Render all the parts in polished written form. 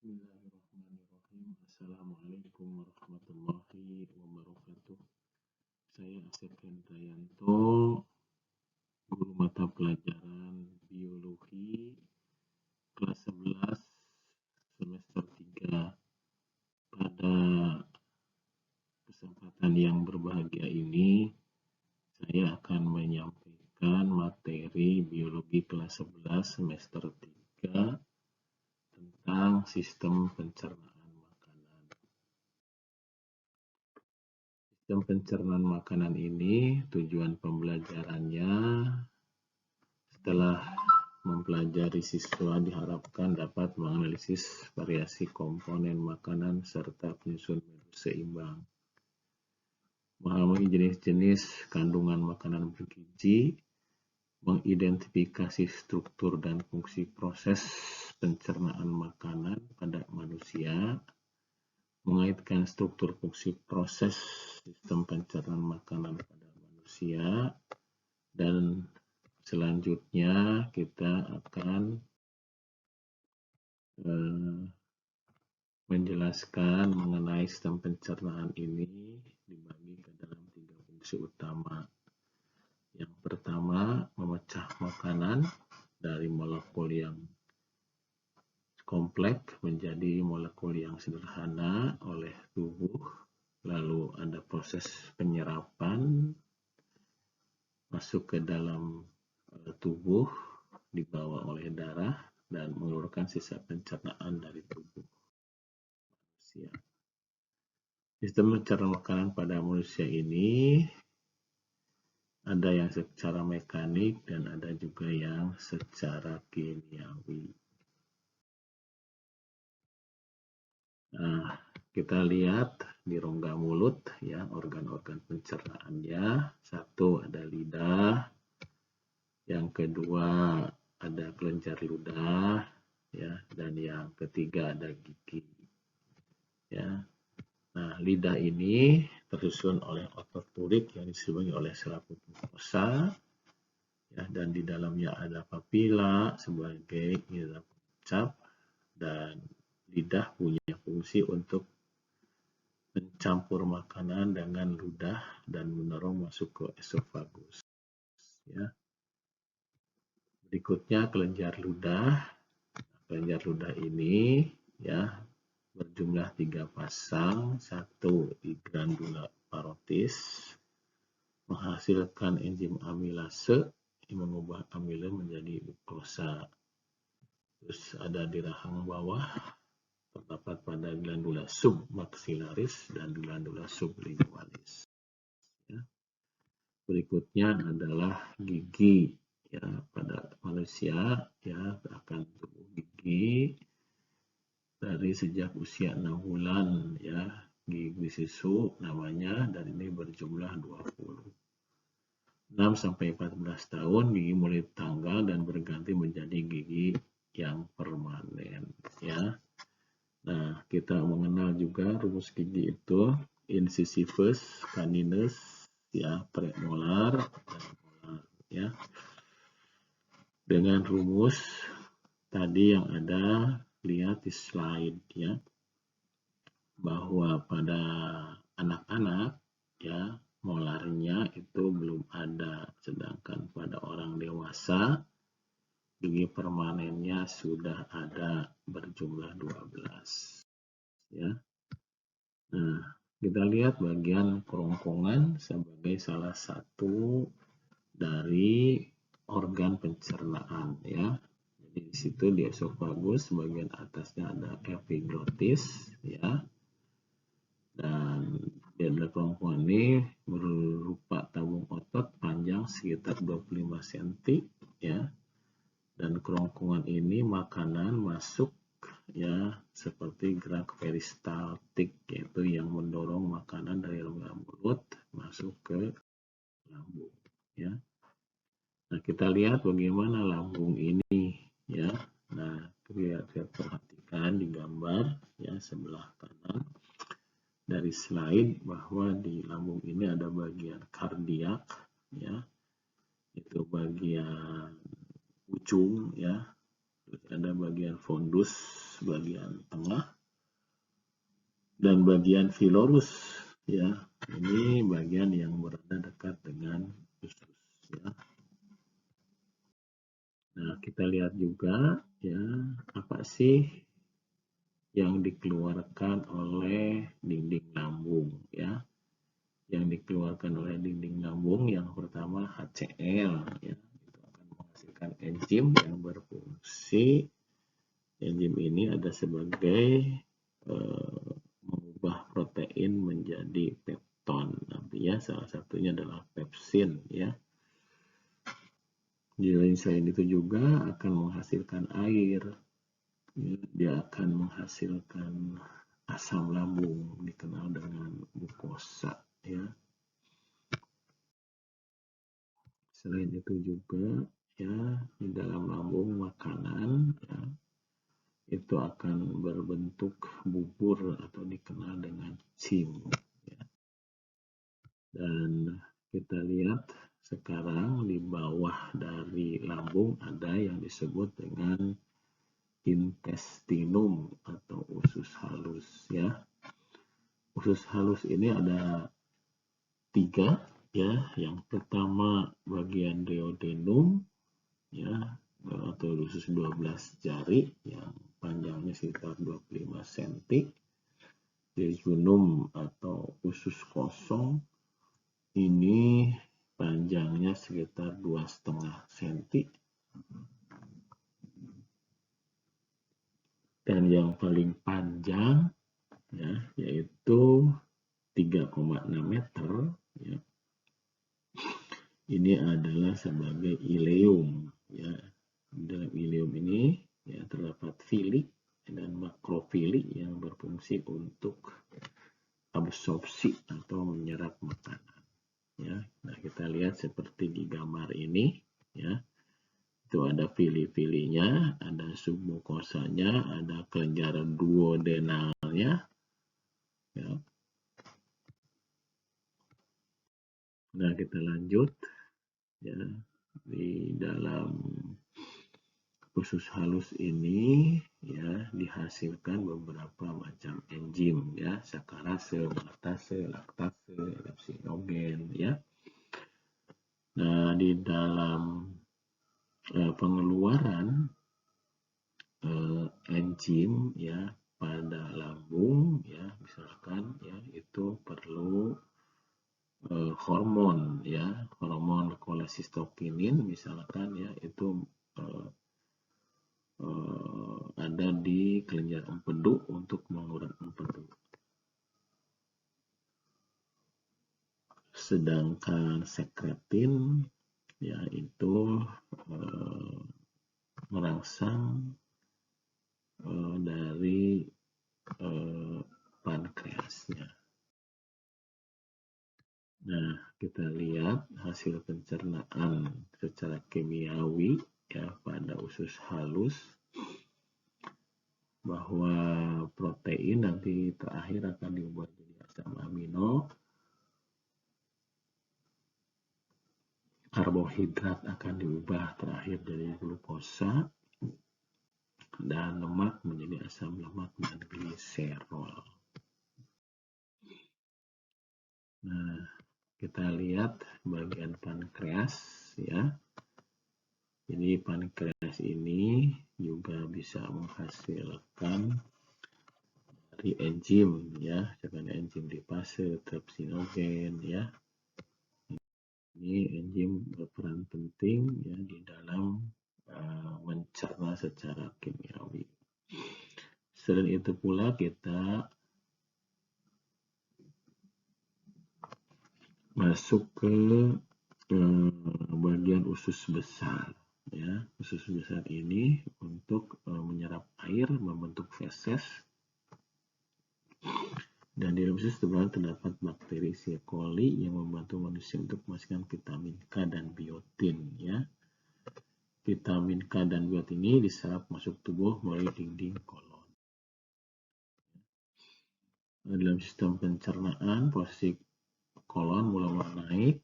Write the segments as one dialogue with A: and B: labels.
A: Bismillahirrahmanirrahim. Assalamualaikum warahmatullahi wabarakatuh. Saya Asep Hendrayanto, guru mata pelajaran biologi kelas 11 semester 3. Pada kesempatan yang berbahagia ini, saya akan menyampaikan materi biologi kelas 11 semester 3 tentang sistem pencernaan makanan. Sistem pencernaan makanan ini tujuan pembelajarannya setelah mempelajari, siswa diharapkan dapat menganalisis variasi komponen makanan serta penyusun menu seimbang, memahami jenis-jenis kandungan makanan bergizi, mengidentifikasi struktur dan fungsi proses pencernaan makanan pada manusia, mengaitkan struktur fungsi proses sistem pencernaan makanan pada manusia, dan selanjutnya kita akan menjelaskan mengenai sistem pencernaan ini dibagi ke dalam 3 fungsi utama. Yang pertama, memecah makanan dari molekul yang kompleks menjadi molekul yang sederhana oleh tubuh, lalu ada proses penyerapan masuk ke dalam tubuh, dibawa oleh darah dan mengeluarkan sisa pencernaan dari tubuh manusia. Sistem pencernaan makanan pada manusia ini ada yang secara mekanik dan ada juga yang secara kimiawi. Nah, kita lihat di rongga mulut ya, organ-organ pencernaannya. Satu ada lidah, yang kedua ada kelenjar ludah ya, dan yang ketiga ada gigi ya. Nah, lidah ini tersusun oleh otot lurik yang diselimuti oleh selaput mukosa ya, dan di dalamnya ada papila sebagai indera pencap, dan lidah punya fungsi untuk mencampur makanan dengan ludah dan mendorong masuk ke esofagus ya. Berikutnya kelenjar ludah. Kelenjar ludah ini ya berjumlah 3 pasang. Satu di glandula parotis, menghasilkan enzim amilase yang mengubah amila menjadi glukosa. Terus ada di rahang bawah, terdapat pada glandula submaxillaris dan glandula sublingualis. Ya. Berikutnya adalah gigi. Ya, pada manusia ya akan tumbuh gigi dari sejak usia 6 bulan ya, gigi sisu namanya, dan ini berjumlah 20. 6 sampai 14 tahun gigi mulai tanggal dan berganti menjadi gigi yang permanen ya. Nah, kita mengenal juga rumus gigi itu incisivus, caninus ya, premolar dan molar ya. Dengan rumus tadi yang ada, lihat di slide ya, bahwa pada anak-anak ya molarnya itu belum ada, sedangkan pada orang dewasa gigi permanennya sudah ada berjumlah 12 ya. Nah, kita lihat bagian kerongkongan sebagai salah satu dari organ pencernaan ya. Jadi di situ di esofagus bagian atasnya ada epiglotis ya. Dan di kerongkongan ini berupa tabung otot panjang sekitar 25 cm ya. Dan kerongkongan ini makanan masuk ya seperti gerak peristaltik, yaitu yang mendorong makanan dari rongga mulut masuk ke lambung ya. Nah, kita lihat bagaimana lambung ini ya. Nah, kita perhatikan di gambar ya sebelah kanan dari slide bahwa di lambung ini ada bagian kardiak ya, itu bagian ujung ya. Terus ada bagian fundus bagian tengah, dan bagian vilorus, ya. Ini bagian yang berada dekat dengan usus, ya. Nah, kita lihat juga, ya, apa sih yang dikeluarkan oleh dinding lambung, ya. Yang dikeluarkan oleh dinding lambung yang pertama HCl, ya. Itu akan menghasilkan enzim yang berfungsi. Enzim ini ada sebagai mengubah protein menjadi pepton. Artinya salah satunya adalah pepsin, ya. Selain itu juga akan menghasilkan air. Dia akan menghasilkan asam lambung, dikenal dengan glukosa, ya. Selain itu juga, ya, di dalam lambung makanan, ya, itu akan berbentuk bubur atau dikenal dengan cim, ya. Dan kita lihat sekarang di bawah dari lambung ada yang disebut dengan intestinum atau usus halus, ya. Usus halus ini ada 3, ya. Yang pertama bagian duodenum, ya, atau usus 12 jari yang panjangnya sekitar 25 cm. Jejunum atau usus kosong ini panjangnya sekitar 2,5 cm. Dan yang paling panjang, ya, yaitu 3,6 meter, ya. Ini adalah sebagai ileum, ya. Dalam ileum ini, ya, terdapat villi dan makrofili yang berfungsi untuk absorpsi atau menyerap makanan, ya. Nah, kita lihat seperti di gambar ini, ya. Itu ada villi-villinya, ada submukosanya, ada kelenjar duodenalnya, ya. Nah, kita lanjut, ya. Di dalam usus halus ini, ya, dihasilkan beberapa macam enzim, ya, sakarase, maltase, laktase, lepsinogen, ya. Nah, di dalam pengeluaran enzim, ya, pada lambung, ya, misalkan, ya, itu perlu hormon, ya, hormon kolesistokinin misalkan, ya, itu ada di kelenjar empedu untuk mengurangi empedu. Sedangkan sekretin, ya, itu merangsang dari pankreasnya. Nah, kita lihat hasil pencernaan secara kimiawi, ya, pada usus halus, bahwa protein nanti terakhir akan diubah jadi asam amino, karbohidrat akan diubah terakhir dari glukosa, dan lemak menjadi asam lemak dan gliserol. Nah, kita lihat bagian pankreas, ya. Jadi pankreas ini juga bisa menghasilkan dari enzim, ya, dengan enzim lipase, trypsinogen, ya. Ini enzim berperan penting, ya, di dalam mencerna secara kimiawi. Selain itu pula kita masuk ke bagian usus besar, ya. Usus besar ini untuk menyerap air, membentuk feses. Dan di dalam usus terdapat bakteri E. coli yang membantu manusia untuk menghasilkan vitamin K dan biotin, ya. Vitamin K dan biotin ini diserap masuk tubuh melalui dinding kolon. Dalam sistem pencernaan, posisi kolon mulai naik,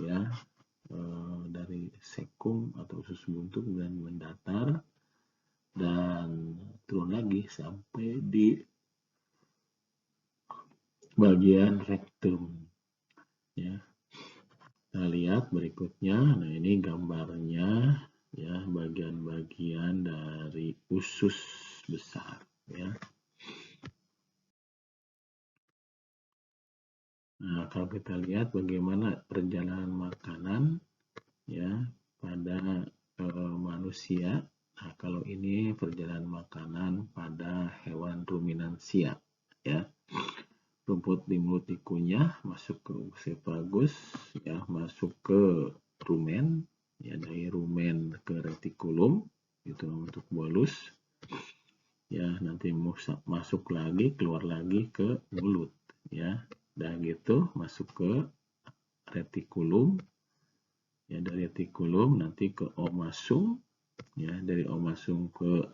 A: ya, dari sekung atau usus buntu dan mendatar, dan turun lagi sampai di bagian rektum ya. Kita lihat berikutnya. Nah, ini gambarnya ya, bagian-bagian dari usus besar ya. Nah, kalau kita lihat bagaimana perjalanan makanan ya pada manusia. Nah, kalau ini perjalanan makanan pada hewan ruminansia ya. Rumput di mulut dikunyah, masuk ke oesophagus ya, masuk ke rumen ya, dari rumen ke retikulum itu untuk bolus ya, nanti masuk lagi, keluar lagi ke mulut ya, dan gitu masuk ke retikulum ya, dari retikulum nanti ke omasum ya, dari omasum ke